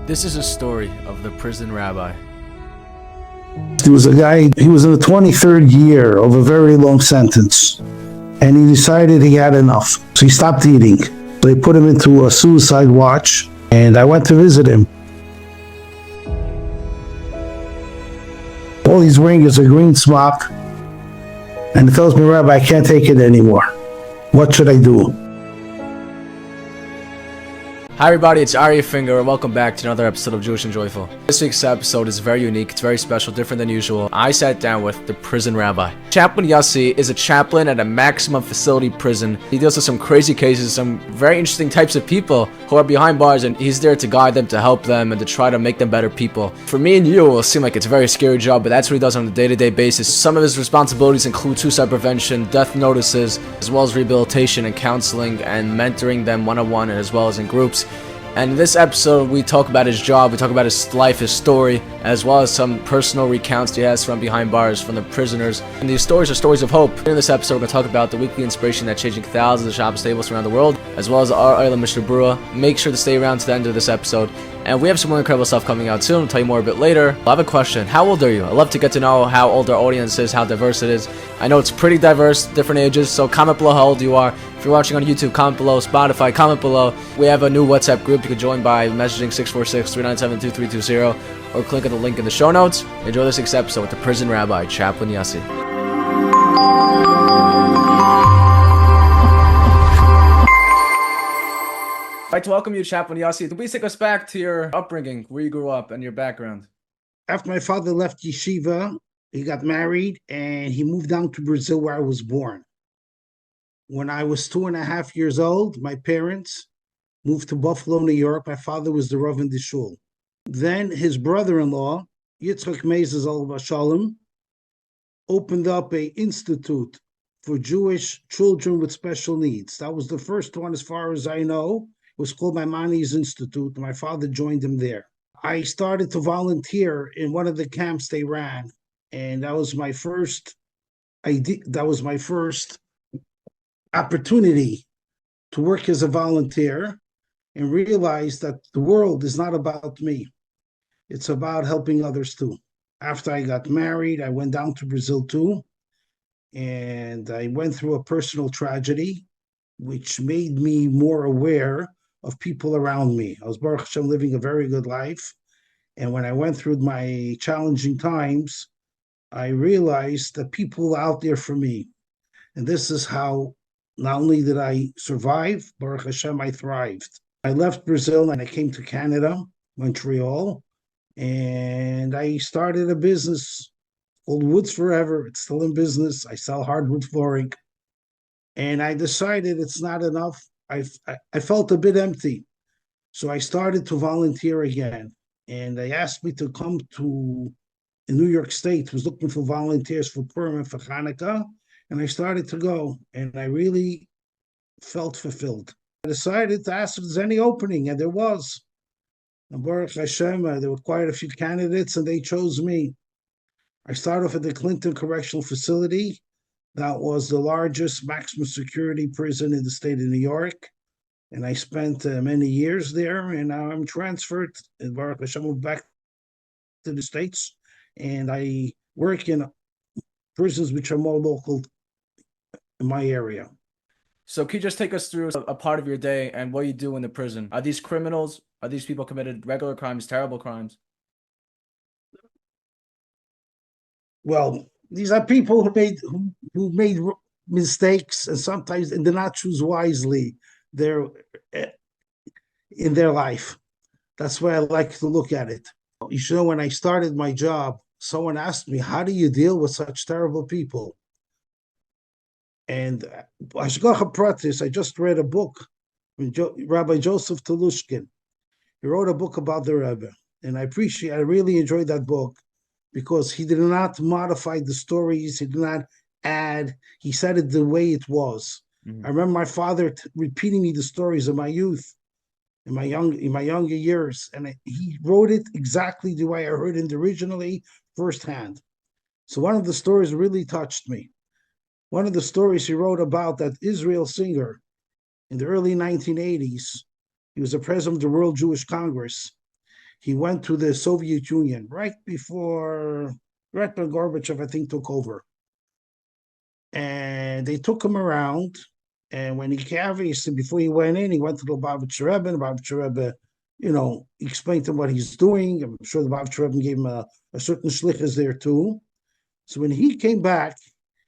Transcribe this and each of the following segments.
This is a story of the prison rabbi. There was a guy, he was in the 23rd year of a very long sentence, and he decided he had enough. So he stopped eating. They put him into a suicide watch, and I went to visit him. All he's wearing is a green smock, and he tells me, Rabbi, I can't take it anymore. What should I do? Hi everybody, it's Aryeh Finger and welcome back to another episode of Jewish and Joyful. This week's episode is very unique, it's very special, different than usual. I sat down with the prison rabbi. Chaplain Yosi is a chaplain at a maximum facility prison. He deals with some crazy cases, some very interesting types of people who are behind bars, and he's there to guide them, to help them, and to try to make them better people. For me and you, it will seem like it's a very scary job, but that's what he does on a day-to-day basis. Some of his responsibilities include suicide prevention, death notices, as well as rehabilitation and counseling and mentoring them one-on-one and as well as in groups. And in this episode, we talk about his job, we talk about his life, his story, as well as some personal recounts he has from behind bars, from the prisoners. And these stories are stories of hope. In this episode, we're going to talk about the weekly inspiration that's changing thousands of Shabbos tables around the world, as well as our Olam Mishnah Berurah. Make sure to stay around to the end of this episode. And we have some more incredible stuff coming out soon. I'll tell you more a bit later. I have a question. How old are you? I'd love to get to know how old our audience is, how diverse it is. I know it's pretty diverse, different ages, so comment below how old you are. If you're watching on YouTube, comment below. Spotify, comment below. We have a new WhatsApp group you can join by messaging 646-397-2320 or click on the link in the show notes. Enjoy this week's episode with the prison rabbi, Chaplain Yosi. I'd like to welcome you, Chaplain Yosi. Please take us back to your upbringing, where you grew up, and your background. After my father left yeshiva, he got married, and he moved down to Brazil where I was born. When I was 2.5 years old, my parents moved to Buffalo, New York. My father was the Rav in the shul. Then his brother-in-law, Yitzchak Meizes Alav Shalom, opened up an institute for Jewish children with special needs. That was the first one, as far as I know. It was called Maimonides Institute. My father joined him there. I started to volunteer in one of the camps they ran, and that was my first idea. That was my first opportunity to work as a volunteer and realize that the world is not about me. It's about helping others too. After I got married, I went down to Brazil too, and I went through a personal tragedy, which made me more aware of people around me. I was, Baruch Hashem, living a very good life. And when I went through my challenging times, I realized that people were out there for me. And this is how not only did I survive, Baruch Hashem, I thrived. I left Brazil and I came to Canada, Montreal, and I started a business called Woods Forever. It's still in business. I sell hardwood flooring. And I decided it's not enough. I felt a bit empty. So I started to volunteer again. And they asked me to come to in New York State, was looking for volunteers for Purim and for Hanukkah. And I started to go, and I really felt fulfilled. I decided to ask if there's any opening, and there was. And Baruch Hashem, there were quite a few candidates, and they chose me. I started off at the Clinton Correctional Facility. That was the largest maximum security prison in the state of New York. And I spent many years there, and now I'm transferred. And Baruch Hashem, moved back to the States, and I work in prisons which are more local in my area. So can you just take us through a part of your day and what you do in the prison? Are these criminals? Are these people committed regular crimes, terrible crimes? Well, these are people who made mistakes, and sometimes did not choose wisely in their life. That's why I like to look at it. You should know, when I started my job, someone asked me, how do you deal with such terrible people? And Hashgacha Pratis, I just read a book from Rabbi Joseph Telushkin. He wrote a book about the Rebbe, and I really enjoyed that book because he did not modify the stories, he did not add, he said it the way it was. Mm-hmm. I remember my father repeating me the stories of my youth, in my younger years, and he wrote it exactly the way I heard it originally, firsthand. So one of the stories really touched me. One of the stories he wrote about that Israel singer in the early 1980s, he was the president of the World Jewish Congress. he went to the Soviet Union right when Gorbachev, I think, took over. And they took him around. And when he obviously, before he went in, he went to the Lubavitcher Rebbe. And the Lubavitcher Rebbe, explained to him what he's doing. I'm sure the Lubavitcher Rebbe gave him a certain shlichus there too. So when he came back,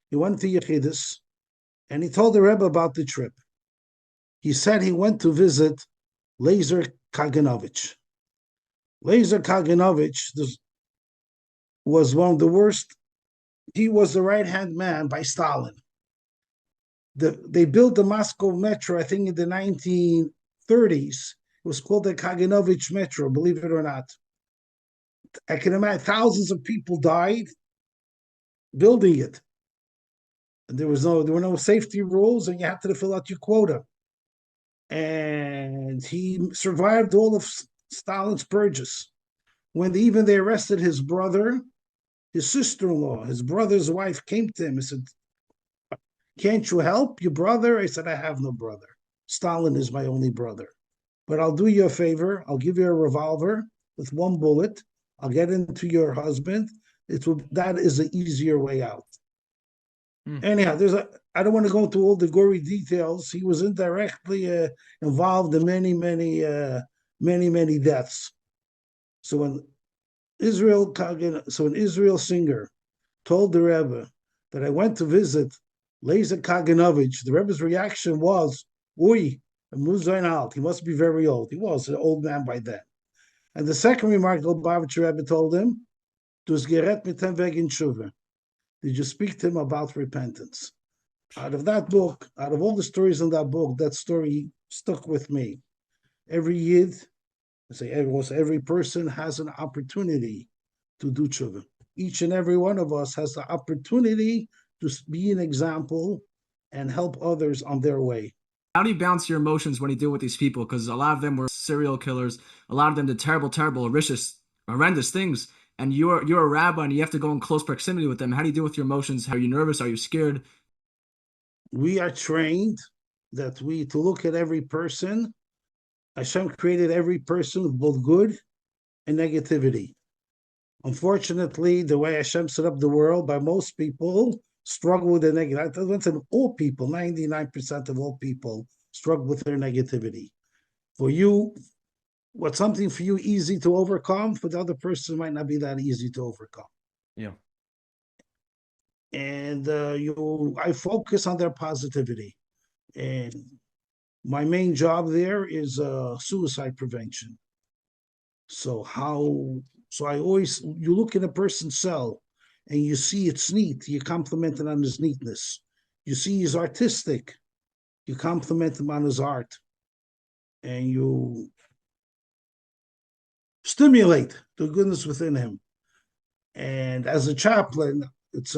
he went to Yechidus and he told the Rebbe about the trip. He said he went to visit Lazer Kaganovich. Lazer Kaganovich was one of the worst. He was the right-hand man by Stalin. They built the Moscow metro, I think, in the 1930s. It was called the Kaganovich Metro, believe it or not. I can imagine thousands of people died building it. There were no safety rules, and you had to fill out your quota. And he survived all of Stalin's purges. When they arrested his brother, his sister-in-law, his brother's wife came to him and said, "Can't you help your brother?" I said, "I have no brother. Stalin is my only brother. But I'll do you a favor. I'll give you a revolver with one bullet. I'll get into your husband. That is an easier way out." Anyhow, I don't want to go into all the gory details. He was indirectly involved in many deaths. So when Israel Singer told the Rebbe that I went to visit Lazer Kaganovich, the Rebbe's reaction was, "Ui, he must be very old." He was an old man by then. And the second remark the Lubavitcher Rebbe told him, "Dus geret mit dem wegen Tshuva." Did you speak to him about repentance? Out of that book, out of all the stories in that book, that story stuck with me. Every Yid, every person has an opportunity to do tshuva. Each and every one of us has the opportunity to be an example and help others on their way. How do you balance your emotions when you deal with these people? Because a lot of them were serial killers. A lot of them did terrible, horrendous things. And you're a rabbi and you have to go in close proximity with them. How do you deal with your emotions? Are you nervous? Are you scared? We are trained to look at every person. Hashem created every person with both good and negativity. Unfortunately, the way Hashem set up the world, by most people, struggle with the negative. I don't say all people, 99% of all people struggle with their negativity. For you, what's something for you easy to overcome, for the other person might not be that easy to overcome. Yeah. And I focus on their positivity. And my main job there is suicide prevention. So you look in a person's cell and you see it's neat, you compliment him on his neatness. You see he's artistic, you compliment him on his art. And you stimulate the goodness within him. And as a chaplain, it's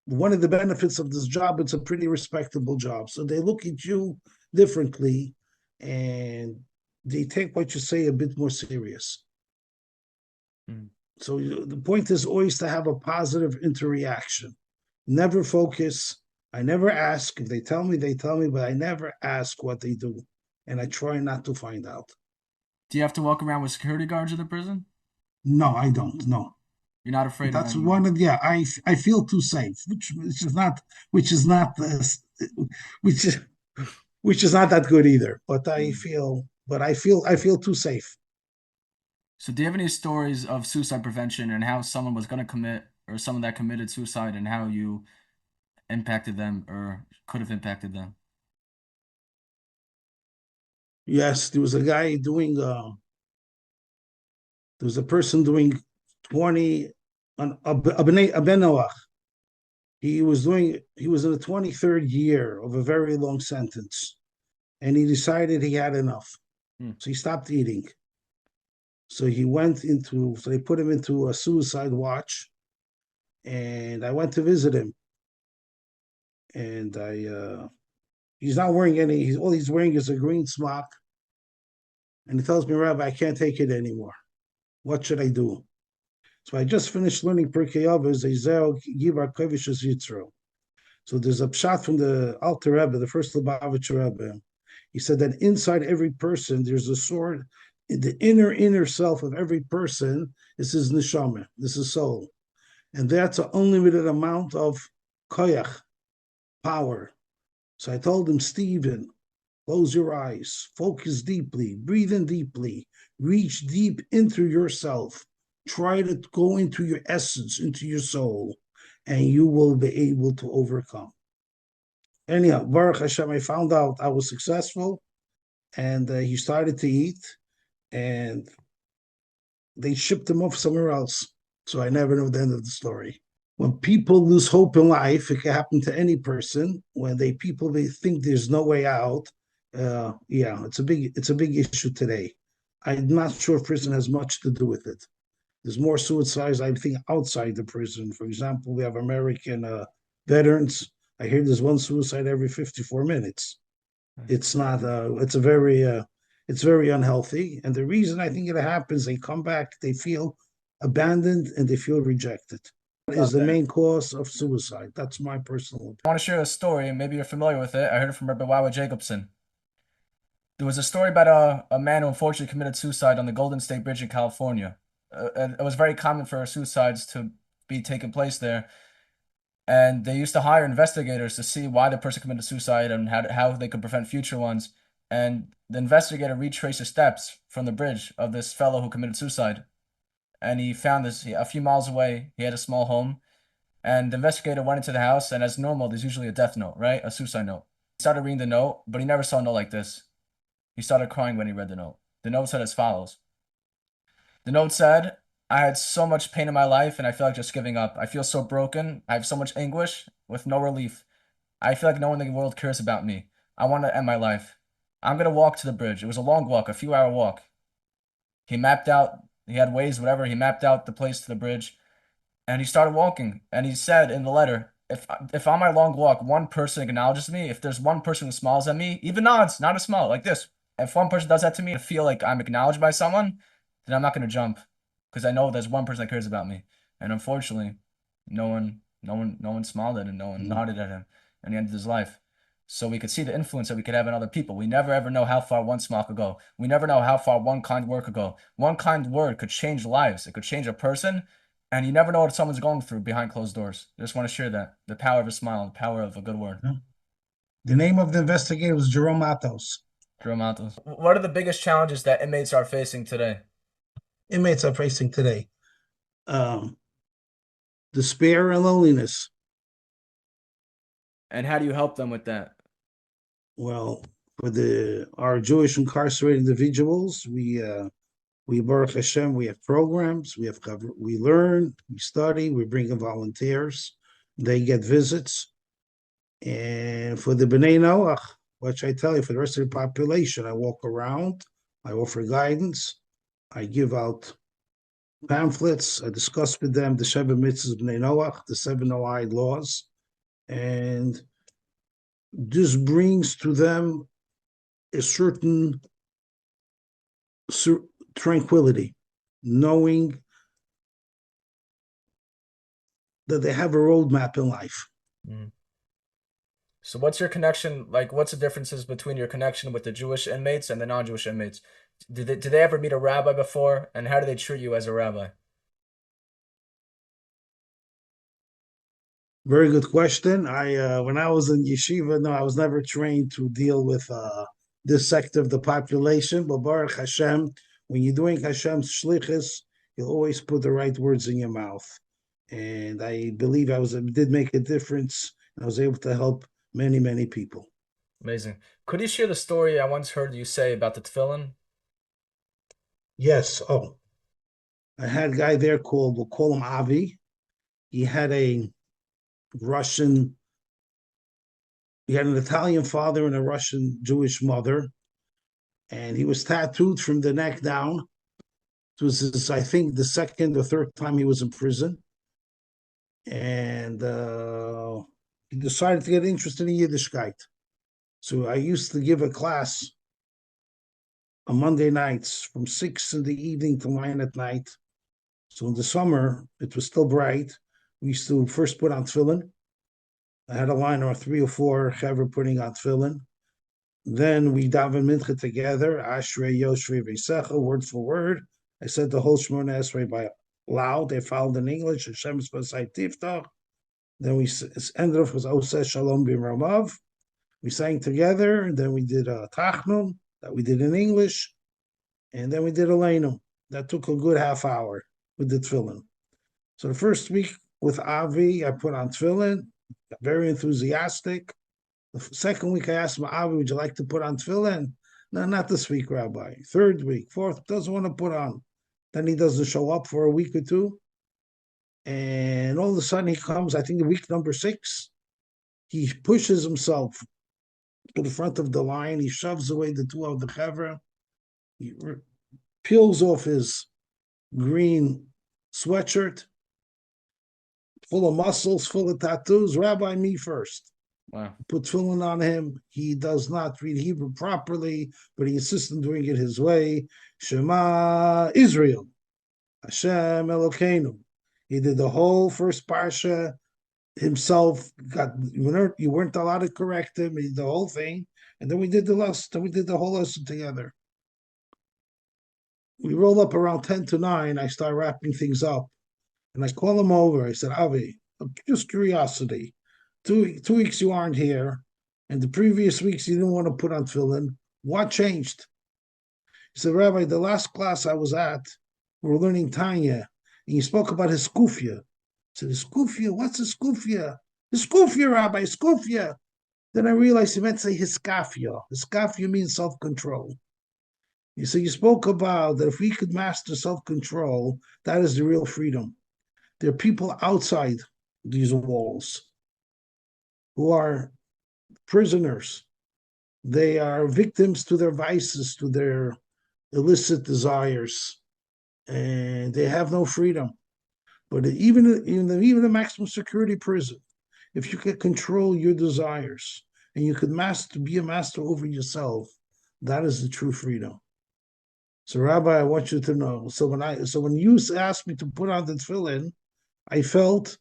one of the benefits of this job. It's a pretty respectable job. So they look at you differently and they take what you say a bit more serious. So the point is always to have a positive interreaction. Never focus. I never ask. If they tell me, but I never ask what they do. And I try not to find out. Do you have to walk around with security guards in the prison? No, I don't. No. You're not afraid That's of anyone? one of I feel too safe, which is not which is not that good either. But I feel too safe. So do you have any stories of suicide prevention and how someone was going to commit or someone that committed suicide and how you impacted them or could have impacted them? Yes, there was a guy doing there was a person doing 20 on a Ben Noach. He was in the 23rd year of a very long sentence, and he decided he had enough. So he stopped eating. So they put him into a suicide watch, and I went to visit him. And he's not wearing all he's wearing is a green smock. And he tells me, "Rabbi, I can't take it anymore. What should I do?" So I just finished learning Pirkei Avos, Eizeo Givar Kovish Yitzro. So there's a pshat from the Alter Rebbe, the first Lubavitcher Rebbe. He said that inside every person, there's a sword. the inner self of every person is his neshama, this is soul. And that's an unlimited amount of koyach, power. So I told him, Stephen, close your eyes, focus deeply, breathe in deeply, reach deep into yourself. Try to go into your essence, into your soul, and you will be able to overcome. Anyhow, Baruch Hashem, I found out I was successful, and he started to eat, and they shipped him off somewhere else. So I never know the end of the story. When people lose hope in life, it can happen to any person. When they think there's no way out, yeah, it's a big issue today. I'm not sure if prison has much to do with it. There's more suicides, I think, outside the prison. For example, we have American veterans. I hear there's one suicide every 54 minutes. It's not. It's very unhealthy. And the reason I think it happens, they come back, they feel abandoned, and they feel rejected. That is the main cause of suicide. That's my personal opinion. I want to share a story. Maybe you're familiar with it. I heard it from Rabbi Jacobson. There was a story about a man who unfortunately committed suicide on the Golden State Bridge in California. And it was very common for suicides to be taking place there. And they used to hire investigators to see why the person committed suicide and how they could prevent future ones. And the investigator retraced the steps from the bridge of this fellow who committed suicide. And he found this a few miles away. He had a small home. And the investigator went into the house, and as normal, there's usually a death note, right? A suicide note. He started reading the note, but he never saw a note like this. He started crying when he read the note. The note said as follows. The note said, I had so much pain in my life, and I feel like just giving up. I feel so broken. I have so much anguish with no relief. I feel like no one in the world cares about me. I want to end my life. I'm going to walk to the bridge. It was a long walk, a few-hour walk. He mapped out, he had Waze, whatever. He mapped out the place to the bridge. And he started walking, and he said in the letter, if on my long walk, one person acknowledges me, if there's one person who smiles at me, even nods, not a smile, like this. If one person does that to me, to feel like I'm acknowledged by someone, then I'm not going to jump, because I know there's one person that cares about me. And unfortunately, no one smiled at him, no one nodded at him, and he ended his life. So we could see the influence that we could have on other people. We never ever know how far one smile could go. We never know how far one kind word could go. One kind word could change lives. It could change a person. And you never know what someone's going through behind closed doors. I just want to share that. The power of a smile, the power of a good word. The name of the investigator was Jerome Matos. Jerome Matos. What are the biggest challenges that inmates are facing today? Inmates are facing today despair and loneliness. And how do you help them with that? Well, for our Jewish incarcerated individuals, we Baruch Hashem, we have programs, we learn, we study, we bring in volunteers, they get visits. And for the B'nai Noach, which I tell you, for the rest of the population, I walk around, I offer guidance, I give out pamphlets, I discuss with them the Sheva Mitzvahs B'nai Noach, the 7 Noahide laws, and this brings to them a certain tranquility, knowing that they have a roadmap in life. Mm. So what's your connection, like what's the differences between your connection with the Jewish inmates and the non-Jewish inmates? Did they ever meet a rabbi before, and how do they treat you as a rabbi? Very good question. When I was in yeshiva, no, I was never trained to deal with this sector of the population. But Baruch Hashem, when you're doing Hashem's shlichus, you'll always put the right words in your mouth. And I believe did make a difference. I was able to help many, many people. Amazing. Could you share the story I once heard you say about the tefillin? Yes. Oh, I had a guy there we'll call him Avi. He had an Italian father and a Russian Jewish mother, and he was tattooed from the neck down. It was I think, the second or third time he was in prison, and he decided to get interested in Yiddishkeit. So I used to give a class on Monday nights from 6 in the evening to 9 at night. So in the summer, it was still bright. We used to first put on tefillin. I had a line of 3 or 4 chaver putting on tefillin. Then we daven mincha together, Ashrei Yoshri V'Secha, word for word. I said the whole Shemona Esrei by loud. They followed in English. Hashem Spasai Tiftach. Then we ended off with Oseh Shalom B'Ramav. We sang together, and then we did a Tachnum that we did in English, and then we did a Leinum. That took a good half hour with the tefillin. So the first week with Avi, I put on tefillin, got very enthusiastic. The second week, I asked him, Avi, would you like to put on tefillin? No, not this week, Rabbi. Third week, fourth, doesn't want to put on. Then he doesn't show up for a week or two. And all of a sudden he comes, I think the week number 6, he pushes himself to the front of the line. He shoves away the two of the chevra. He peels off his green sweatshirt, full of muscles, full of tattoos. Rabbi, me first. Wow. Put tefillin on him. He does not read Hebrew properly, but he insists on doing it his way. Shema Israel, Hashem Elokeinu. He did the whole first parsha himself. You weren't allowed to correct him. He did the whole thing, and then we did the lesson. Then we did the whole lesson together. We roll up around 10 to 9. I start wrapping things up, and I call him over. I said, Avi, just curiosity. 2 weeks you aren't here, and the previous weeks you didn't want to put on tefillin. What changed? He said, Rabbi, the last class I was at, we were learning Tanya, and you spoke about his kufya. I said, Hiskufia? What's Hiskufia? Hiskufia, Rabbi, Hiskufia. Then I realized he meant to say Hiskafia. Hiskafia means self-control. You see, you spoke about that if we could master self-control, that is the real freedom. There are people outside these walls who are prisoners. They are victims to their vices, to their illicit desires, and they have no freedom. But even a maximum security prison, if you can control your desires and you can be a master over yourself, that is the true freedom. So, Rabbi, I want you to know. So when you asked me to put on the tefillin, I felt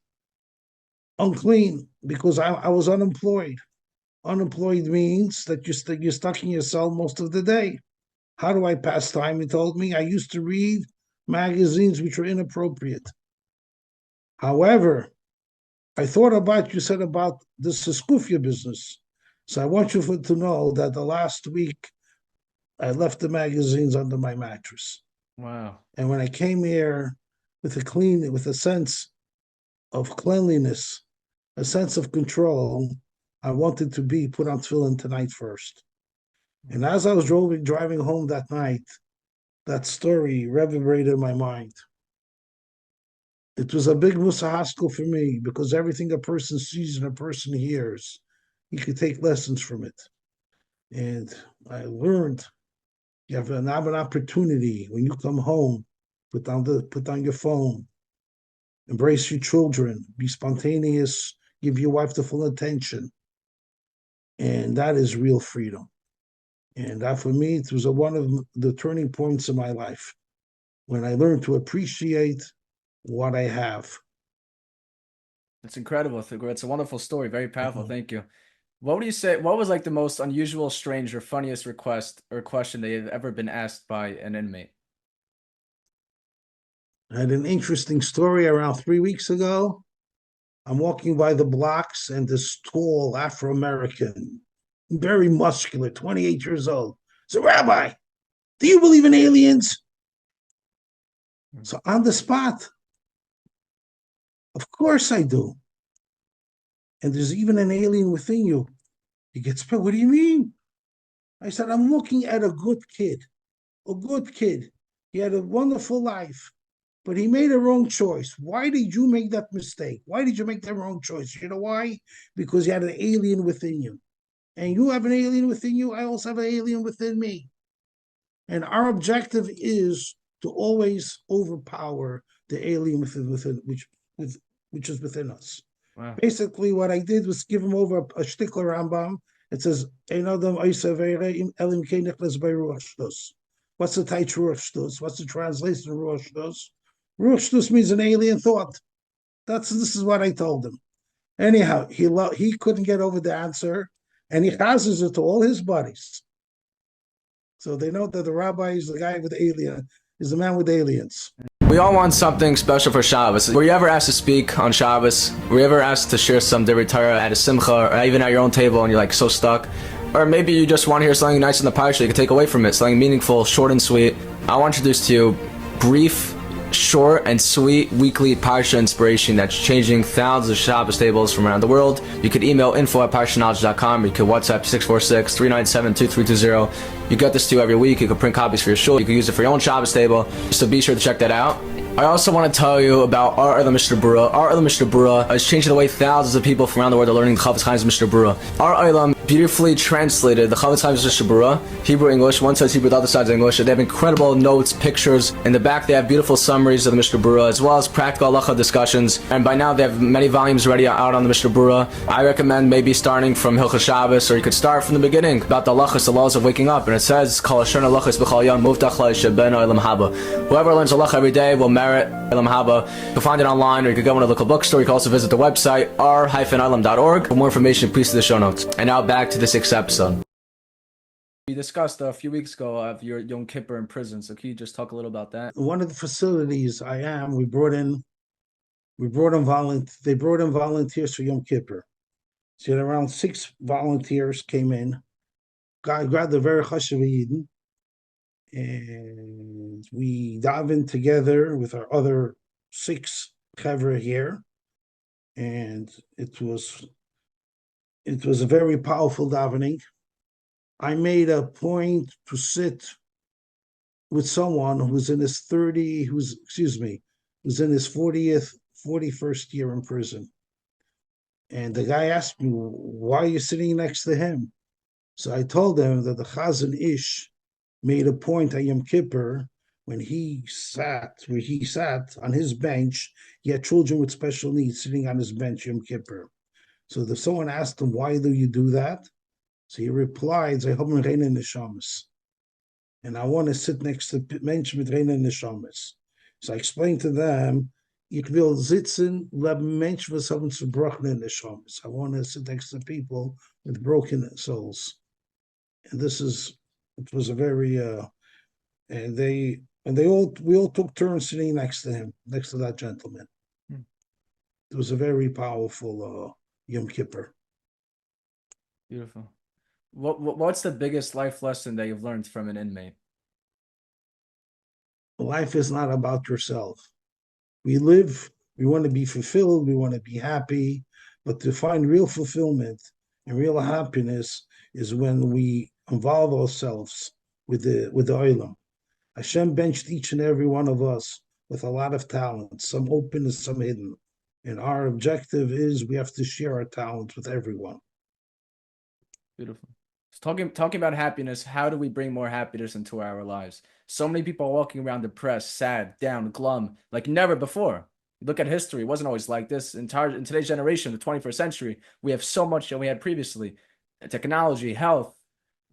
unclean because I was unemployed. Unemployed means that you're stuck in your cell most of the day. How do I pass time? He told me I used to read magazines which were inappropriate. However, I thought about you said about this Skufia business. So I want you to know that the last week I left the magazines under my mattress. Wow. And when I came here with a sense of cleanliness, a sense of control, I wanted to be put on tefillin tonight first. And as I was driving home that night, that story reverberated in my mind. It was a big musahaskel for me because everything a person sees and a person hears, he could take lessons from it. And I learned you have an opportunity when you come home, put down your phone, embrace your children, be spontaneous, give your wife the full attention. And that is real freedom. And that for me, it was one of the turning points in my life when I learned to appreciate what I have. It's incredible. It's a wonderful story. Very powerful. Thank you. What would you say? What was like the most unusual, strange, or funniest request or question that you've ever been asked by an inmate? I had an interesting story around 3 weeks ago. I'm walking by the blocks, and this tall Afro-American, very muscular, 28 years old. So, Rabbi, do you believe in aliens? So on the spot, of course I do. And there's even an alien within you. He gets, what do you mean? I said, I'm looking at a good kid. A good kid. He had a wonderful life, but he made a wrong choice. Why did you make that mistake? Why did you make that wrong choice? You know why? Because you had an alien within you. And you have an alien within you. I also have an alien within me. And our objective is to always overpower the alien which is within us. Wow. Basically, what I did was give him over a shtickler Rambam. It says, what's the title Ruach Shtus? What's the translation of Ruach Shtus? Ruach Shtus means an alien thought. This is what I told him. Anyhow, he couldn't get over the answer, And he chazes it to all his buddies. So they know that the rabbi is the guy with alien, is the man with aliens. We all want something special for Shabbos. Were you ever asked to speak on Shabbos? Were you ever asked to share some Divrei Torah at a simcha or even at your own table and you're like so stuck? Or maybe you just want to hear something nice in the parsha you can take away from it, something meaningful, short and sweet. I want to introduce to you brief, short and sweet weekly parsha inspiration that's changing thousands of Shabbos tables from around the world. You could email info@parshaknowledge.com, or you could WhatsApp 646-397-2320. You get this to you every week. You can print copies for your shul. You can use it for your own Shabbos table. So be sure to check that out. I also want to tell you about Art of the Mishnah Berurah. Art of the Mishnah Berurah is changing the way thousands of people from around the world are learning the Chofetz Chaim's Mishnah Berurah. Art Olam beautifully translated the Chofetz Chaim's Mishnah Berurah, Hebrew, English. One side's Hebrew, the other side's English. They have incredible notes, pictures. In the back, they have beautiful summaries of the Mishnah Berurah, as well as practical halacha discussions. And by now, they have many volumes already out on the Mishnah Berurah. I recommend maybe starting from Hilchos Shabbos, or you could start from the beginning about the halachas, the laws of waking up. And it says, Kol Hashem halachas b'chol yom muftach lo sheben olam haba. Whoever learns halacha every day will merit olam haba. You can find it online, or you can go to a local bookstore. You can also visit the website r-ilam.org. For more information, please see the show notes. And now back to this episode. We discussed a few weeks ago of your Yom Kippur in prison, so can you just talk a little about that? One of the facilities they brought in volunteers for Yom Kippur. So around 6 volunteers came in. God grabbed the very chashuv Yidden, and we davened together with our other 6 chaver here, and it was a very powerful davening. I made a point to sit with someone who's in his 41st year in prison. And the guy asked me, why are you sitting next to him? So I told him that the Chazan Ish made a point at Yom Kippur when he sat on his bench. He had children with special needs sitting on his bench Yom Kippur. So if someone asked him, why do you do that? So he replied, and I want to sit next to Mensch mit reinen Neshamas. So I explained to them, ich will sitzen, neben Mensch was haben zerbrochene Neshamas. I want to sit next to people with broken souls. And it was a very, we all took turns sitting next to him, next to that gentleman. It was a very powerful Yom Kippur. Beautiful. What's the biggest life lesson that you've learned from an inmate? Life is not about yourself. We want to be fulfilled, we want to be happy, but to find real fulfillment and real happiness is when we involve ourselves with the Olam. Hashem benched each and every one of us with a lot of talent, some open and some hidden. And our objective is we have to share our talents with everyone. Beautiful. So talking about happiness, how do we bring more happiness into our lives? So many people are walking around depressed, sad, down, glum, like never before. Look at history; it wasn't always like this. In today's generation, the 21st century, we have so much that we had previously. Technology, health,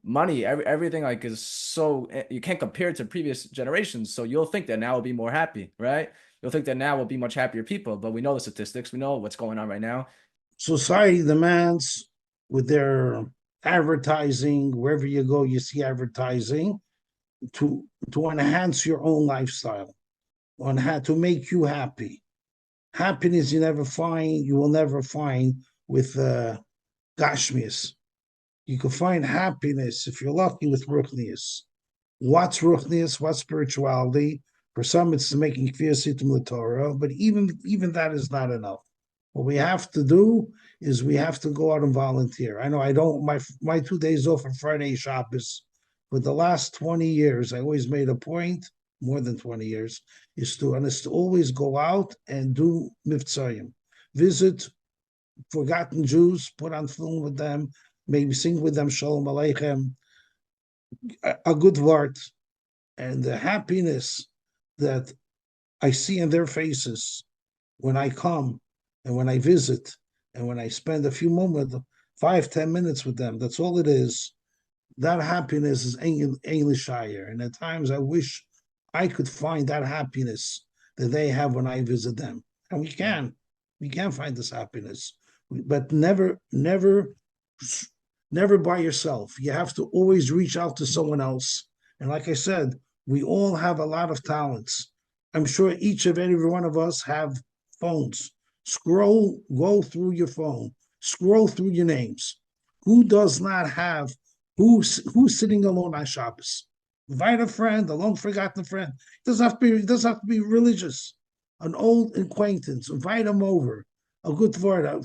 money, everything like is so you can't compare it to previous generations. So you'll think that now we'll be more happy, right? You'll think that now we'll be much happier people, but we know the statistics. We know what's going on right now. Society demands with their advertising, wherever you go, you see advertising to enhance your own lifestyle, to make you happy. Happiness you will never find with Gashmias. You can find happiness, if you're lucky, with Ruchnias. What's Ruchnias? What's spirituality? For some, it's making Kfiyasitim L'Torah, but even that is not enough. What we have to do is we have to go out and volunteer. I know I don't, my 2 days off on Friday Shabbos, but the last 20 years, I always made a point, more than 20 years, is to always go out and do Mivtzayim. Visit forgotten Jews, put on film with them, maybe sing with them Shalom Aleichem, a good word, and the happiness that I see in their faces when I come and when I visit and when I spend a few moments, 5-10 minutes with them, that's all it is. That happiness is Englishire. And at times I wish I could find that happiness that they have when I visit them. And we can find this happiness, but never Never by yourself. You have to always reach out to someone else. And like I said, we all have a lot of talents. I'm sure each of every one of us have phones. Go through your phone, scroll through your names. Who does not have who's sitting alone on Shabbos? Invite a friend, a long forgotten friend. It doesn't have to be religious. An old acquaintance, invite him over. A good for a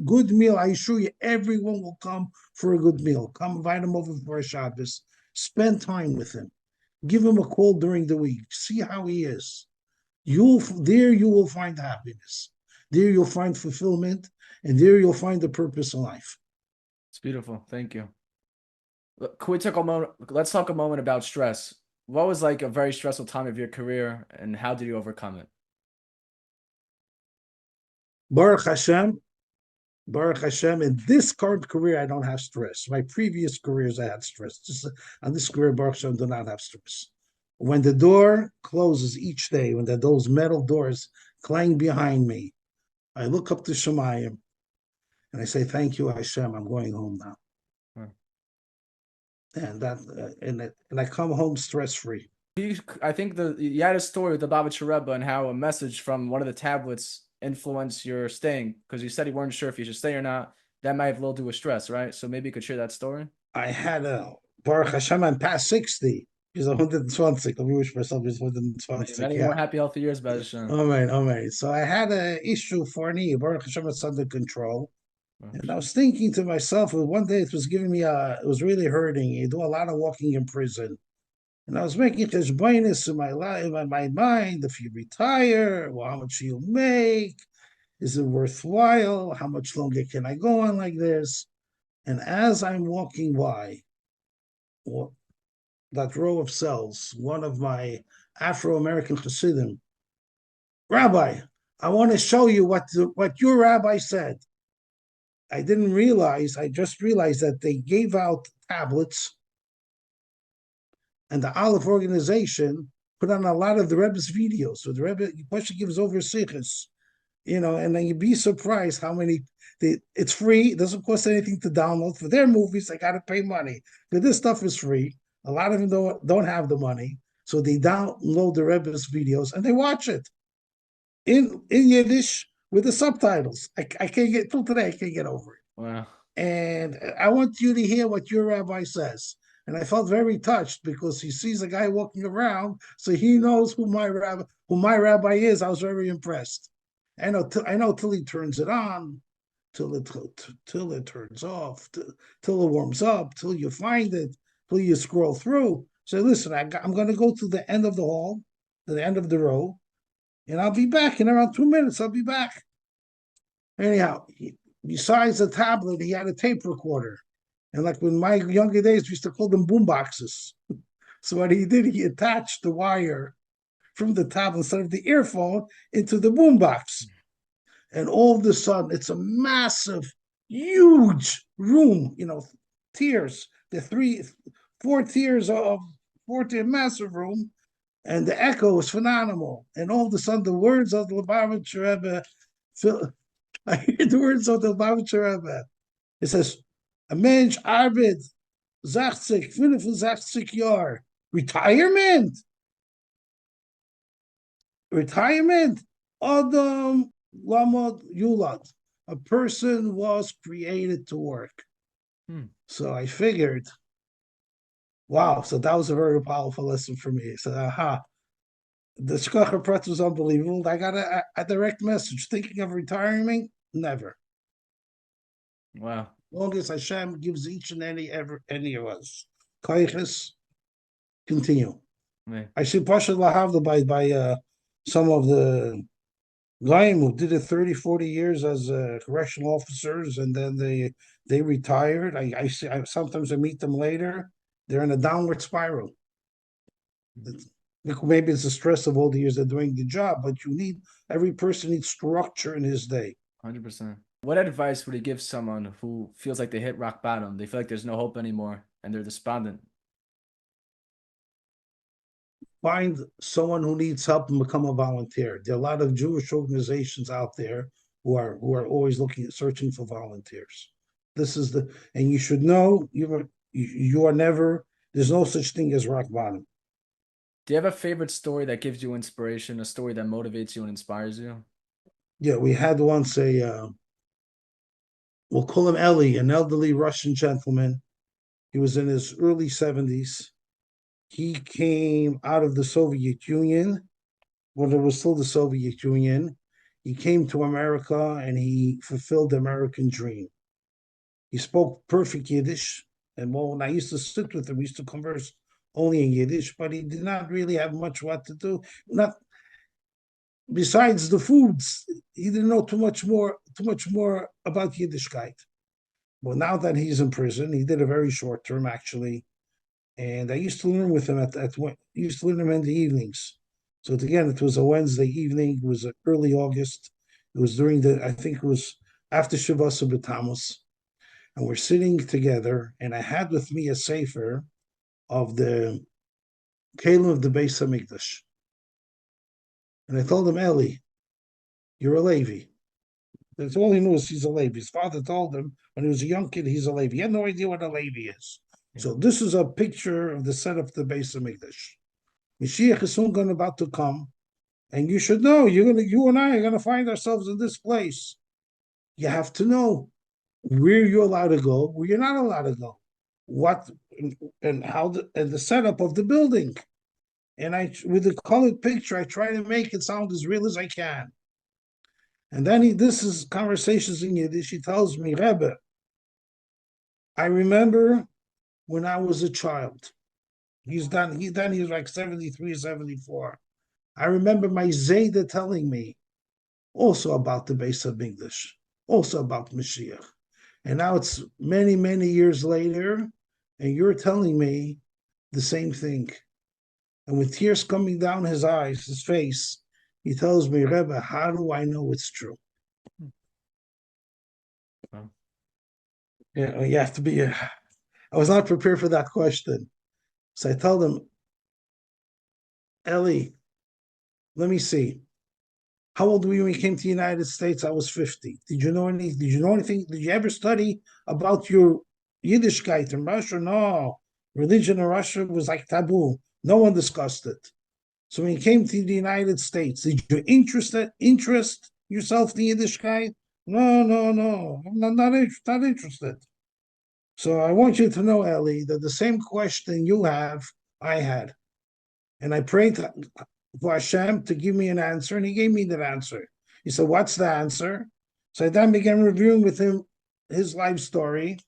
good meal. I assure you, everyone will come for a good meal. Come invite him over for a Shabbos. Spend time with him. Give him a call during the week. See how he is. You will find happiness. There you'll find fulfillment, and there you'll find the purpose in life. It's beautiful. Thank you. Can we take a moment? Let's talk a moment about stress. What was like a very stressful time of your career, and how did you overcome it? Baruch Hashem, Baruch Hashem, in this current career, I don't have stress. My previous careers, I had stress. Just on this career, Baruch Hashem, do not have stress. When the door closes each day, when those metal doors clang behind me, I look up to Shemayim and I say, "Thank you, Hashem. I'm going home now." And I come home stress free. I think you had a story with the Lubavitcher Rebbe and how a message from one of the tablets influenced your staying, because you said you weren't sure if you should stay or not. That might have a little to do with stress, right? So maybe you could share that story. I had a Baruch Hashem. I'm past 60. He's 120. I wish myself he's 120. Many more happy, healthy years, Bezashem. All right. So I had an issue for knee. Baruch Hashem, it's under control. And I was thinking to myself, one day it was giving me it was really hurting. You do a lot of walking in prison. And I was making cheshbonos in my life, in my mind. If you retire, well, how much you make? Is it worthwhile? How much longer can I go on like this? And as I'm walking by that row of cells, one of my Afro-American Hasidim, Rabbi, I want to show you what your rabbi said. I just realized that they gave out tablets, and the Aleph organization put on a lot of the Rebbe's videos. So the Rebbe, Pasha gives over sikhs, and then you'd be surprised how many. It's free. It doesn't cost anything to download. For their movies, they got to pay money. But this stuff is free. A lot of them don't have the money, so they download the Rebbe's videos and they watch it in Yiddish with the subtitles. I can't get till today. I can't get over it. Wow. And I want you to hear what your rabbi says. And I felt very touched because he sees a guy walking around, so he knows who my rabbi is. I was very impressed. I know till he turns it on, till it turns off, till it warms up, till you find it, till you scroll through. So listen, I'm going to go to the end of the hall, to the end of the row, and I'll be back in around 2 minutes. I'll be back. Anyhow, besides the tablet, he had a tape recorder. And like in my younger days, we used to call them boom boxes. So what he did, he attached the wire from the tablet instead of the earphone into the boom box. And all of a sudden, it's a massive, huge room, tiers. The 4 tiers of 4-tier massive room. And the echo is phenomenal. And all of a sudden, the words of the Lubavitcher Rebbe, I hear the words of the Lubavitcher Rebbe. It says, a mensch arbeit 65 Jahr. Retirement. Adam Lamad Yulad. A person was created to work. So I figured, wow, so that was a very powerful lesson for me. So, the Shkocher Prat was unbelievable. I got a direct message. Thinking of retiring? Never. Wow. Long as Hashem gives each and any of us kaiches, continue. Man. I see Pasha Lahavda by some of the Goyim who did it 30, 40 years as correctional officers, and then they retired. I sometimes I meet them later. They're in a downward spiral. Maybe it's the stress of all the years they're doing the job, but every person needs structure in his day. 100%. What advice would you give someone who feels like they hit rock bottom? They feel like there's no hope anymore and they're despondent. Find someone who needs help and become a volunteer. There are a lot of Jewish organizations out there who are always searching for volunteers. This is and you should know you are never. There's no such thing as rock bottom. Do you have a favorite story that gives you inspiration, a story that motivates you and inspires you? Yeah, we had once we'll call him Eli, an elderly Russian gentleman. He was in his early 70s. He came out of the Soviet Union when it was still the Soviet Union. He came to America and he fulfilled the American dream. He spoke perfect Yiddish. And when I used to sit with him, we used to converse only in Yiddish, but he did not really have much what to do. Not besides the foods, he didn't know too much more about Yiddishkeit. Well, now that he's in prison, he did a very short term actually, and I used to learn with him used to learn him in the evenings. So again, it was a Wednesday evening. It was early August. It was I think it was after Shavuos B'Tammuz, and we're sitting together, and I had with me a sefer of the Kalim of the Beis Hamikdash, and I told him, Eli, you're a Levi. That's all he knew is he's a Levi. His father told him when he was a young kid he's a Levi. He had no idea what a Levi is. Yeah. So this is a picture of the set of the Beis Hamikdash. Mashiach is soon about to come, and you should know you and I are gonna find ourselves in this place. You have to know where you're allowed to go, where you're not allowed to go, what and how and the setup of the building. And with the colored picture, I try to make it sound as real as I can. And then this is conversations in Yiddish. He tells me, Rebbe, I remember when I was a child. He was like 73, 74. I remember my Zayda telling me also about the Beis Hamikdash, also about Mashiach. And now it's many, many years later, and you're telling me the same thing. And with tears coming down his eyes, his face, he tells me, Rebbe, how do I know it's true? Wow. Yeah, you have to be. I was not prepared for that question. So I told him, Ellie, let me see. How old were you when you came to the United States? I was 50. Did you know anything? Did you ever study about your Yiddishkeit in Russia? No. Religion in Russia was like taboo. No one discussed it. So when you came to the United States, did you interest yourself in Yiddishkeit? No, no, no. I'm not interested. So I want you to know, Ellie, that the same question you have, I had. And I prayed for Hashem to give me an answer, and he gave me that answer. He said, what's the answer? So I then began reviewing with him his life story.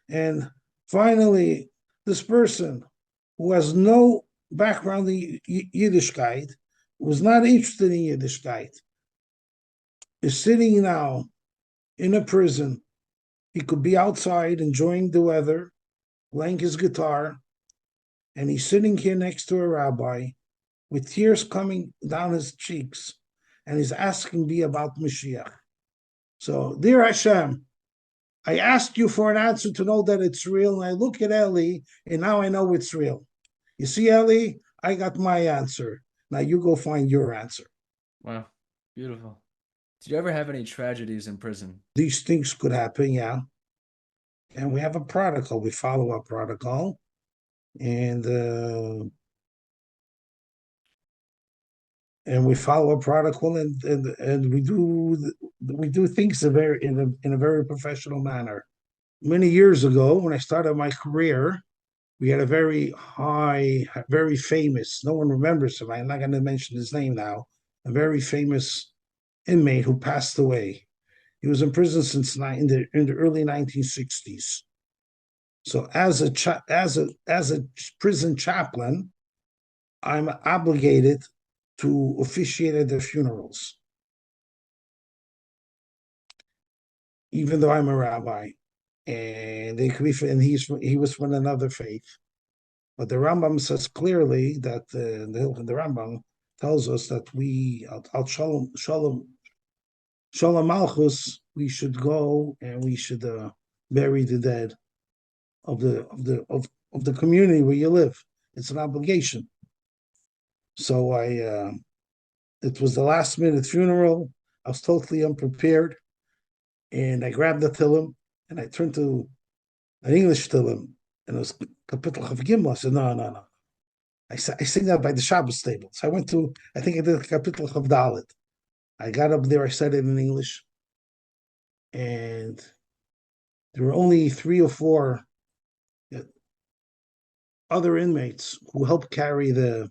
And finally, this person who has no background in Yiddishkeit, was not interested in Yiddishkeit, is sitting now in a prison. He could be outside enjoying the weather, playing his guitar, and he's sitting here next to a rabbi with tears coming down his cheeks, and he's asking me about Mashiach. So, dear Hashem, I asked you for an answer to know that it's real, and I look at Eli, and now I know it's real. You see, Eli, I got my answer. Now you go find your answer. Wow. Beautiful. Did you ever have any tragedies in prison? These things could happen, yeah. And we have a protocol. We follow our protocol, and we follow a protocol, and we do things in a very professional manner. Many years ago, when I started my career, we had a very famous. No one remembers him. I'm not going to mention his name now. A very famous inmate who passed away. He was in prison since in the early 1960s. So as a prison chaplain, I'm obligated to officiate at their funerals, even though I'm a rabbi, and they could be, and he was from another faith. But the Rambam says clearly that the Rambam tells us that al shalom malchus, we should go and we should bury the dead of the community where you live. It's an obligation. So it was the last minute funeral. I was totally unprepared, and I grabbed the tillum And I turned to an English to him, and it was Kapitel of Gimel. I said, no, no, no. I sing that by the Shabbos table. So I went to, I think I did Kapitel of Dalit. I got up there, I said it in English, and there were only 3 or 4 other inmates who helped carry the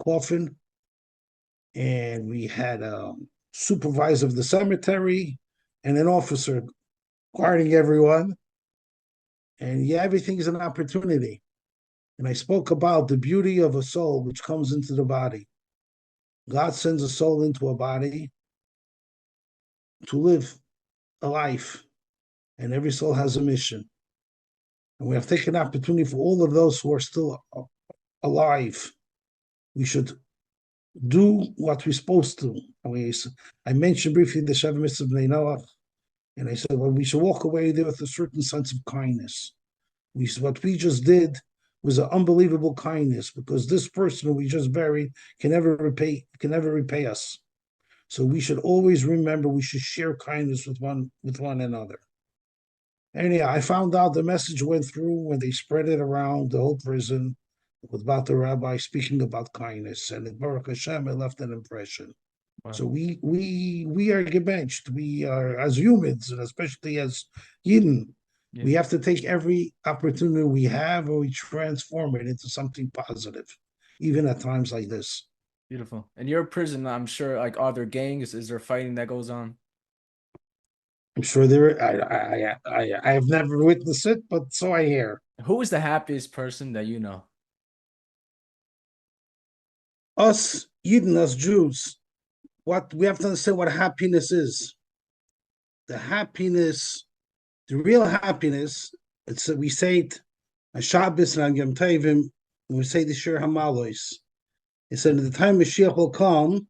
coffin, and we had a supervisor of the cemetery and an officer guarding everyone. And yeah, everything is an opportunity. And I spoke about the beauty of a soul which comes into the body. God sends a soul into a body to live a life, and every soul has a mission. And we have taken opportunity for all of those who are still alive. We should do what we're supposed to. I mentioned briefly the Sheva Mitzvah Bnei Noach, and I said, well, we should walk away there with a certain sense of kindness. What we just did was an unbelievable kindness, because this person who we just buried can never repay us. So we should always remember we should share kindness with one another. Anyhow, I found out the message went through when they spread it around the whole prison about the rabbi speaking about kindness, and Baruch Hashem, it left an impression. Wow. So we are gebenched. We are, as humans, and especially as Yidden, we have to take every opportunity we have, and we transform it into something positive, even at times like this. Beautiful. And your prison, I'm sure, like, are there gangs? Is there fighting that goes on? I'm sure there. I have never witnessed it, but so I hear. Who is the happiest person that you know? Us Yidden, us Jews, what we have to understand what happiness is. The real happiness. It's we say it on Shabbos and on Yom Tovim, when we say the Shir Hamalos. It said, at the time Mashiach will come,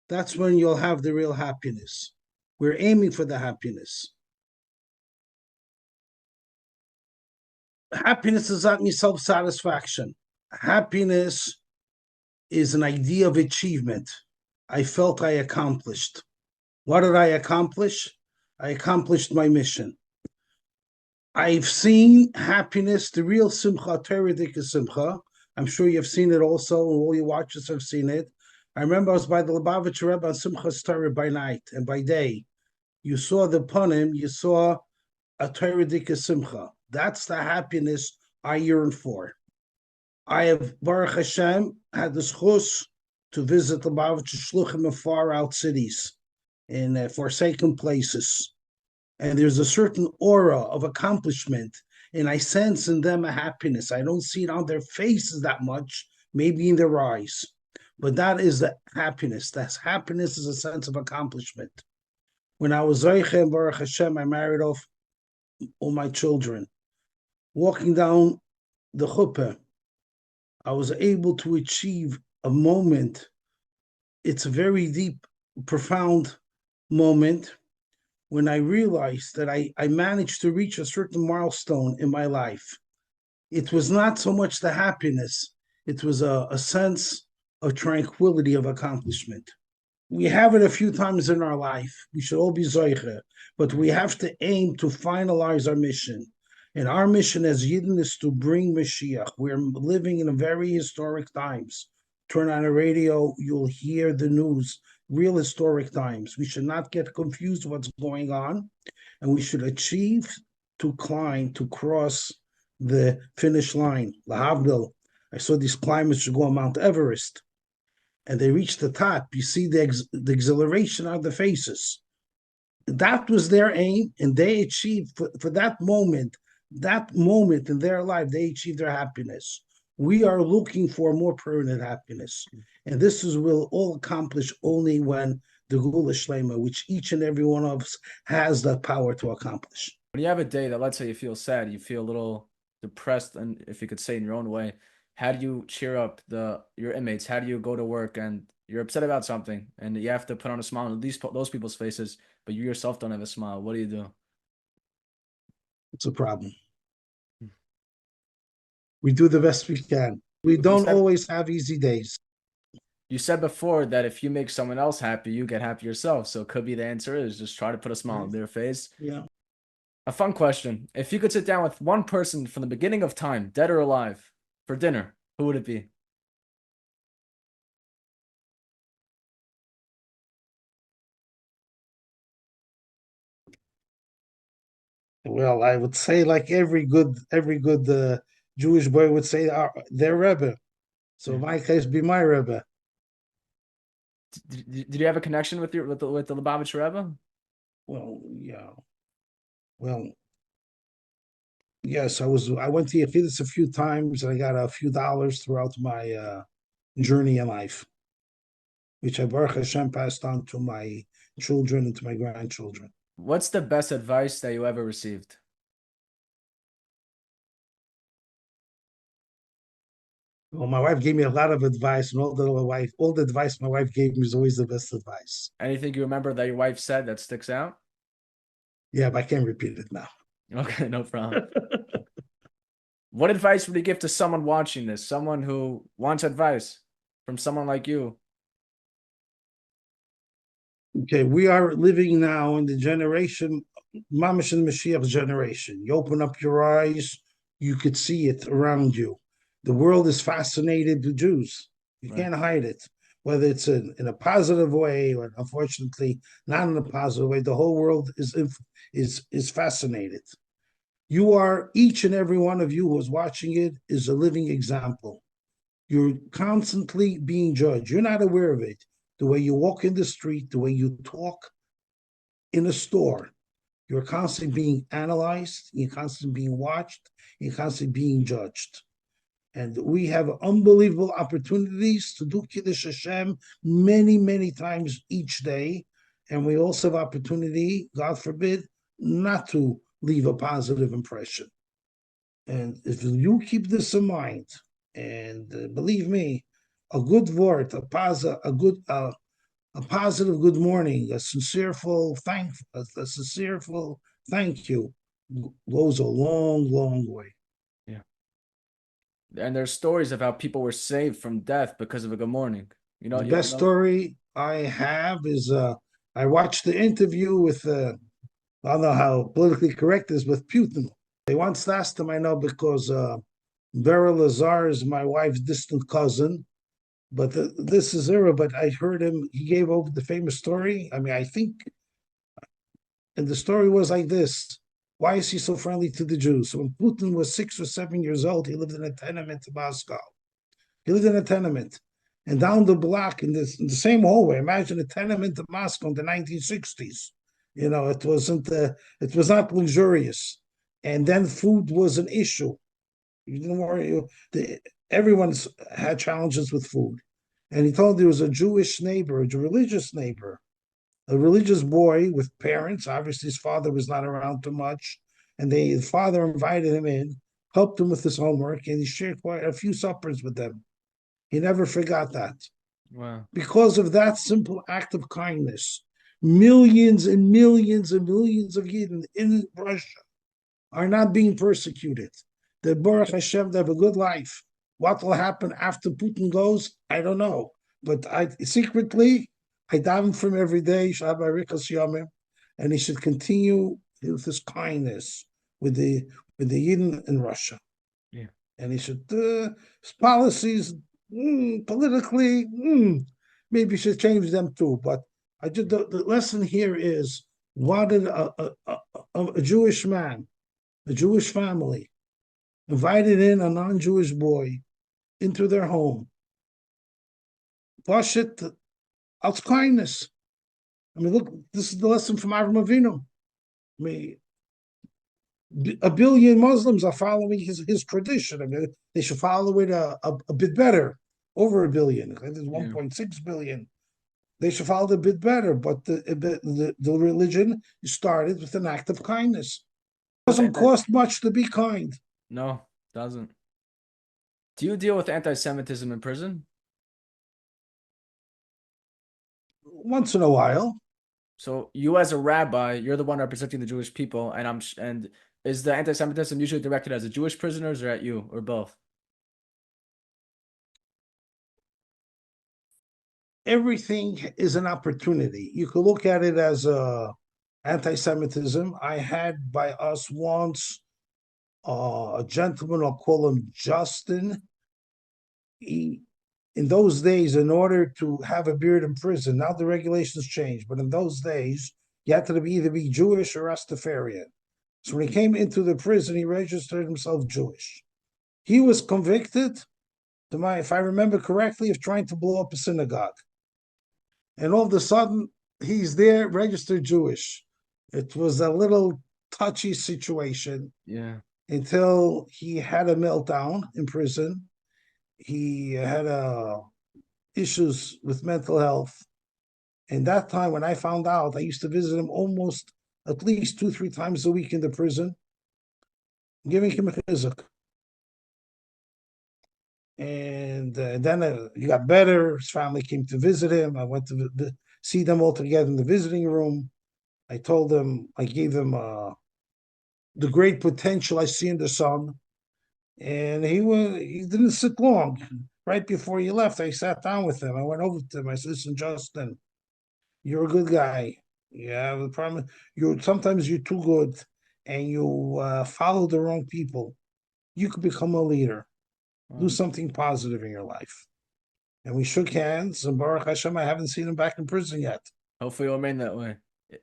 that's when you'll have the real happiness. We're aiming for the happiness. Happiness does not mean self-satisfaction. Happiness is an idea of achievement. I felt I accomplished. What did I accomplish? I accomplished my mission. I've seen happiness, the real simcha, Torah simcha. I'm sure you've seen it also, and all your watchers have seen it. I remember I was by the Lubavitcher Rebbe on Simchas Torah by night, and by day, you saw the panim, you saw a Torah simcha. That's the happiness I yearn for. I have, Baruch Hashem, had the schus to visit the Lubavitcher Shluchim in far out cities, in forsaken places. And there's a certain aura of accomplishment, and I sense in them a happiness. I don't see it on their faces that much, maybe in their eyes, but that is the happiness. That happiness is a sense of accomplishment. When I was Zoiche and Baruch Hashem, I married off all my children. Walking down the chuppah, I was able to achieve a moment. It's a very deep, profound moment when I realized that I managed to reach a certain milestone in my life. It was not so much the happiness, it was a sense of tranquility, of accomplishment. We have it a few times in our life. We should all be zoiche, but we have to aim to finalize our mission. And our mission as Yidden is to bring Mashiach. We're living in a very historic times. Turn on the radio, you'll hear the news. Real historic times. We should not get confused what's going on, and we should achieve to climb, to cross the finish line. Lahavdil, I saw these climbers who go on Mount Everest, and they reach the top. You see the exhilaration on their faces. That was their aim, and they achieved for that moment in their life, they achieved their happiness. We are looking for more permanent happiness. And this will all accomplish only when the Gula Shlema, which each and every one of us has the power to accomplish. When you have a day that, let's say, you feel sad, you feel a little depressed, and if you could say in your own way, how do you cheer up your inmates? How do you go to work and you're upset about something and you have to put on a smile on those people's faces, but you yourself don't have a smile? What do you do? It's a problem. We do the best we can. We don't always have easy days. You said before that if you make someone else happy, you get happy yourself. So it could be the answer is just try to put a smile on Right. their face. Yeah. A fun question. If you could sit down with one person from the beginning of time, dead or alive, for dinner, who would it be? Well, I would say like every good Jewish boy would say their Rebbe. So Yeah. in my case, be my Rebbe. Did you have a connection with the Lubavitch Rebbe? Well, yeah. Well, yes, I went to Yechidus a few times and I got a few dollars throughout my journey in life, which I Baruch Hashem passed on to my children and to my grandchildren. What's the best advice that you ever received? Well, my wife gave me a lot of advice, and all the advice my wife gave me is always the best advice. Anything you remember that your wife said that sticks out? Yeah, but I can't repeat it now. Okay, no problem. What advice would you give to someone watching this? Someone who wants advice from someone like you? Okay, we are living now in the generation, Mamash and Mashiach generation. You open up your eyes, you could see it around you. The world is fascinated with Jews. You Right. can't hide it, whether it's in a positive way or unfortunately not in a positive way. The whole world is fascinated. You are each and every one of you who is watching it is a living example. You're constantly being judged. You're not aware of it. The way you walk in the street, the way you talk in a store, you're constantly being analyzed, you're constantly being watched, you're constantly being judged. And we have unbelievable opportunities to do Kiddush Hashem many, many times each day. And we also have opportunity, God forbid, not to leave a positive impression. And if you keep this in mind, and believe me, a good word, a positive good morning, a sincere full thank you goes a long, long way. Yeah. And there's stories of how people were saved from death because of a good morning. The You best know. story I have is I watched the interview with I don't know how politically correct this with Putin. They once asked him, I know because Vera Lazar is my wife's distant cousin, but this is era. But I heard him. He gave over the famous story. I mean, I think, and the story was like this: why is he so friendly to the Jews? So when Putin was 6 or 7 years old, he lived in a tenement in Moscow. He lived in a tenement, and down the block in the same hallway. Imagine a tenement in Moscow in the 1960s. It was not luxurious, and then food was an issue. You didn't worry. Everyone's had challenges with food. And he told there was a Jewish neighbor, a religious neighbor, a religious boy with parents. Obviously, his father was not around too much. And his father invited him in, helped him with his homework, and he shared quite a few suppers with them. He never forgot that. Wow. Because of that simple act of kindness, millions and millions and millions of Yidden in Russia are not being persecuted. The Baruch Hashem, they have a good life. What will happen after Putin goes, I don't know. But I secretly, I daven from every day, Shabbat Rikas Yomim, and he should continue with his kindness with the Yidden in Russia. Yeah. And he should his policies politically maybe should change them too. But the lesson here is what did a Jewish man, a Jewish family, invited in a non-Jewish boy into their home. Pashit out kindness. I mean, look, this is the lesson from Avram Avinu. I mean, a billion Muslims are following his tradition. I mean, they should follow it a bit better, over a billion. There's Yeah. 1.6 billion. They should follow it a bit better, but the religion started with an act of kindness. It doesn't cost much to be kind. No, doesn't. Do you deal with anti-Semitism in prison? Once in a while. So you, as a rabbi, you're the one representing the Jewish people, and is the anti-Semitism usually directed at the Jewish prisoners or at you or both? everything is an opportunity. You could look at it as anti-Semitism. I had by us once a gentleman, I'll call him Justin. He, in those days, in order to have a beard in prison, now the regulations changed, but in those days, you had to either be Jewish or Rastafarian. So when he came into the prison, he registered himself Jewish. He was convicted, if I remember correctly, of trying to blow up a synagogue. And all of a sudden, he's there, registered Jewish. It was a little touchy situation. Yeah. Until he had a meltdown in prison. He had issues with mental health. And that time, when I found out, I used to visit him almost at least 2-3 times a week in the prison, giving him a chizuk. And then he got better. His family came to visit him. I went to see them all together in the visiting room. I told them, I gave them the great potential I see in the son. And he didn't sit long. Right before he left, I sat down with him. I went over to him. I said, "Listen, Justin, you're a good guy. Yeah, the problem sometimes you're too good, and you follow the wrong people. You could become a leader. Do something positive in your life." And we shook hands. And Baruch Hashem, I haven't seen him back in prison yet. Hopefully it'll remain that way.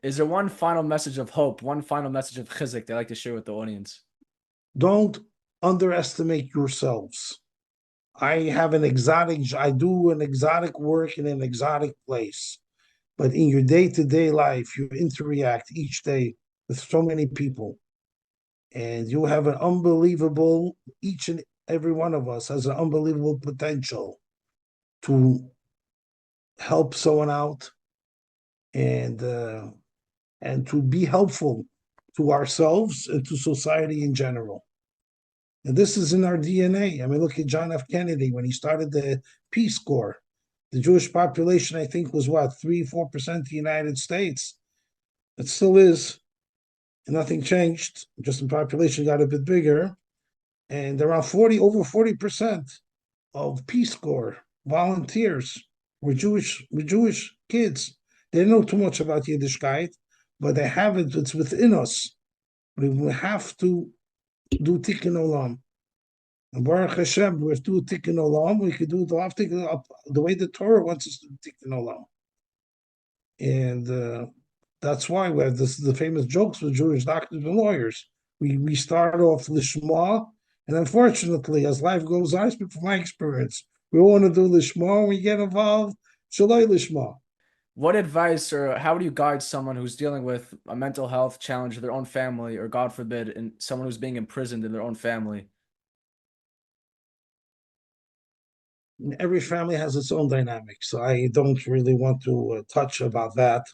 Is there one final message of hope, one final message of chizuk that I'd like to share with the audience? Don't underestimate yourselves. I do an exotic work in an exotic place. But in your day-to-day life, you interact each day with so many people. And you have an unbelievable, each and every one of us has an unbelievable potential to help someone out and to be helpful to ourselves and to society in general. And this is in our DNA. I mean, look at John F. Kennedy when he started the Peace Corps. The Jewish population, I think, was what, 3-4% of the United States. It still is. And nothing changed. Just the population got a bit bigger. And around over 40% of Peace Corps volunteers were Jewish kids. They didn't know too much about Yiddishkeit, but they have it, it's within us. We have to do Tikkun Olam. And Baruch Hashem, we do Tikkun Olam, we could do the way the Torah wants us to do Tikkun Olam. And that's why we have the famous jokes with Jewish doctors and lawyers. We start off Lishma, and unfortunately, as life goes on, I speak from my experience, we all want to do Lishma, and we get involved, Shalai Lishma. What advice or how do you guide someone who's dealing with a mental health challenge in their own family, or God forbid, and someone who's being imprisoned in their own family? Every family has its own dynamic, so I don't really want to touch about that.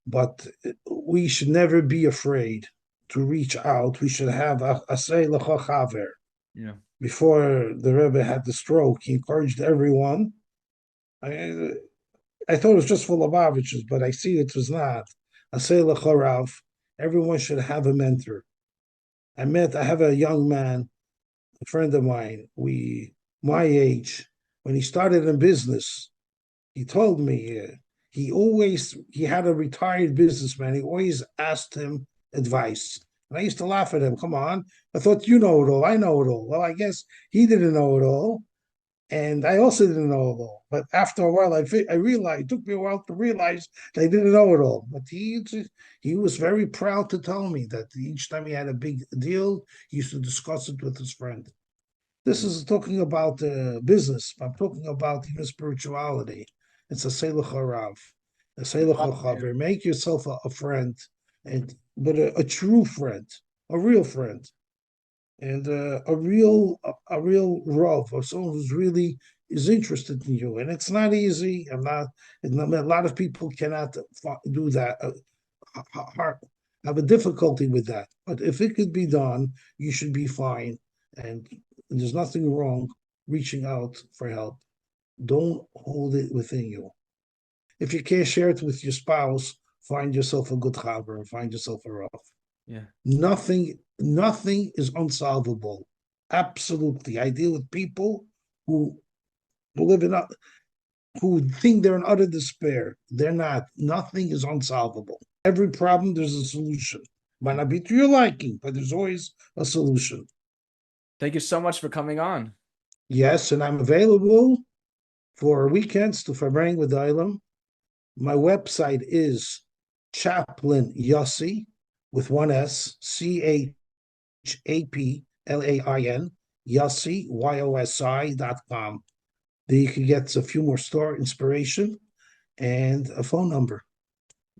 But we should never be afraid to reach out. We should have a asay lecha chaver. Yeah. Before the Rebbe had the stroke, he encouraged everyone. I thought it was just for Lubavitchers, but I see it was not. Asay lecha rav. Everyone should have a mentor. I have a young man, a friend of mine, my age. When he started in business, he told me he had a retired businessman. He always asked him advice. And I used to laugh at him. Come on. I thought you know it all. I know it all. Well, I guess he didn't know it all. And I also didn't know it all. But after a while, I realized, it took me a while to realize that I didn't know it all. But he was very proud to tell me that each time he had a big deal, he used to discuss it with his friend. This is talking about business. I'm talking about even spirituality. It's a Seluch Harav, a Seluch Chaver. Make yourself a friend, but a true friend, a real friend, and a real Rav, or someone who's really is interested in you. And it's not easy. A lot of people cannot do that. Have a difficulty with that. But if it could be done, you should be fine. And there's nothing wrong reaching out for help. Don't hold it within you. If you can't share it with your spouse, find yourself a good chaver and find yourself a rav. Yeah. Nothing is unsolvable. Absolutely. I deal with people who live in who think they're in utter despair. They're not. Nothing is unsolvable. Every problem, there's a solution. Might not be to your liking, but there's always a solution. Thank you so much for coming on. Yes, and I'm available for weekends to Farbring with Ilam. My website is Chaplain Yosi with one S, CHAPLAIN, Yosi, YOSI.com. There you can get a few more store inspiration and a phone number.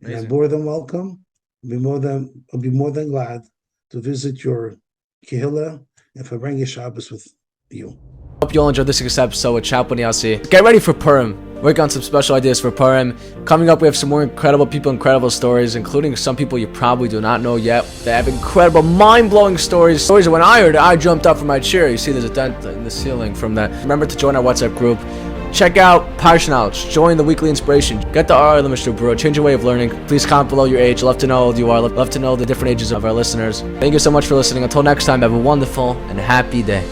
And I'm more than welcome. I'll be more than glad to visit your kehillah and Farbring Shabbos with you. Hope you all enjoyed this week's episode with Chaplain Yosi. Get ready for Purim. Work on some special ideas for Purim. Coming up, we have some more incredible people, incredible stories, including some people you probably do not know yet. They have incredible, mind-blowing stories. Stories that when I heard it, I jumped up from my chair. You see there's a dent in the ceiling from that. Remember to join our WhatsApp group. Check out Parsha Knowledge. Join the weekly inspiration. Get the R. Mr. Brewer. Change your way of learning. Please comment below your age. Love to know how old you are. Love to know the different ages of our listeners. Thank you so much for listening. Until next time, have a wonderful and happy day.